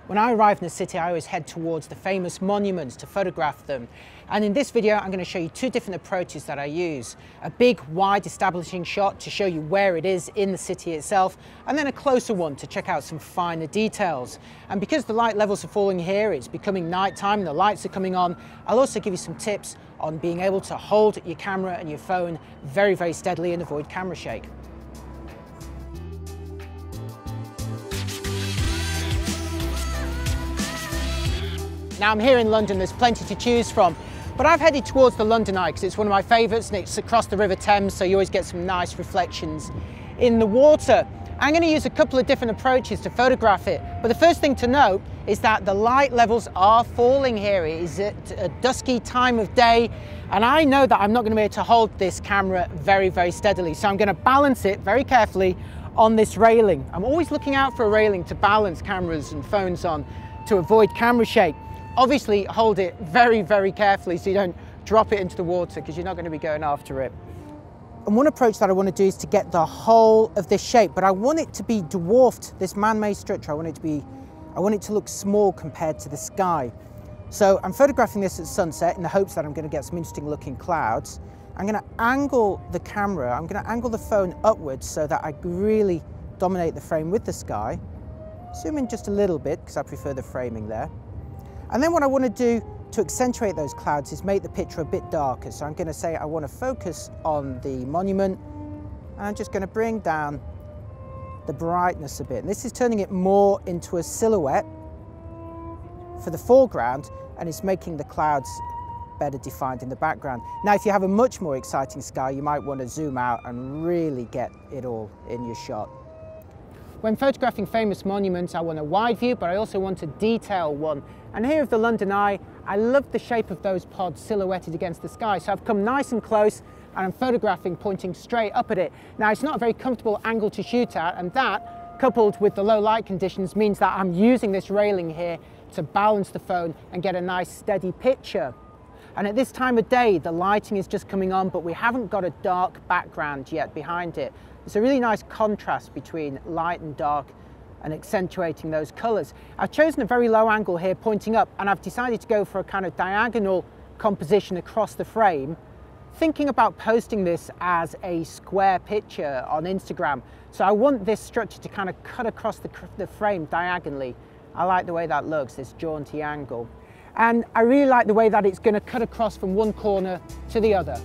When I arrive in the city, I always head towards the famous monuments to photograph them. And in this video, I'm going to show you two different approaches that I use. A big, wide establishing shot to show you where it is in the city itself, and then a closer one to check out some finer details. And because the light levels are falling here, it's becoming nighttime and the lights are coming on, I'll also give you some tips on being able to hold your camera and your phone very, very steadily and avoid camera shake. Now I'm here in London, there's plenty to choose from, but I've headed towards the London Eye because it's one of my favourites and it's across the River Thames, so you always get some nice reflections in the water. I'm going to use a couple of different approaches to photograph it, but the first thing to note is that the light levels are falling here. It is at a dusky time of day, and I know that I'm not going to be able to hold this camera very, very steadily, so I'm going to balance it very carefully on this railing. I'm always looking out for a railing to balance cameras and phones on to avoid camera shake. Obviously hold it very, very carefully so you don't drop it into the water because you're not going to be going after it. And one approach that I want to do is to get the whole of this shape, but I want it to be dwarfed, this man-made structure. I want it to look small compared to the sky. So I'm photographing this at sunset in the hopes that I'm going to get some interesting looking clouds. I'm going to angle the camera, I'm going to angle the phone upwards so that I really dominate the frame with the sky. Zoom in just a little bit because I prefer the framing there. And then what I want to do to accentuate those clouds is make the picture a bit darker. So I'm going to say I want to focus on the monument, and I'm just going to bring down the brightness a bit. And this is turning it more into a silhouette for the foreground, and it's making the clouds better defined in the background. Now, if you have a much more exciting sky, you might want to zoom out and really get it all in your shot. When photographing famous monuments, I want a wide view, but I also want a detailed one. And here of the London Eye, I love the shape of those pods silhouetted against the sky. So I've come nice and close and I'm photographing pointing straight up at it. Now it's not a very comfortable angle to shoot at, and that, coupled with the low light conditions, means that I'm using this railing here to balance the phone and get a nice steady picture. And at this time of day, the lighting is just coming on, but we haven't got a dark background yet behind it. It's a really nice contrast between light and dark and accentuating those colours. I've chosen a very low angle here pointing up, and I've decided to go for a kind of diagonal composition across the frame, thinking about posting this as a square picture on Instagram. So I want this structure to kind of cut across the frame diagonally. I like the way that looks, this jaunty angle. And I really like the way that it's going to cut across from one corner to the other.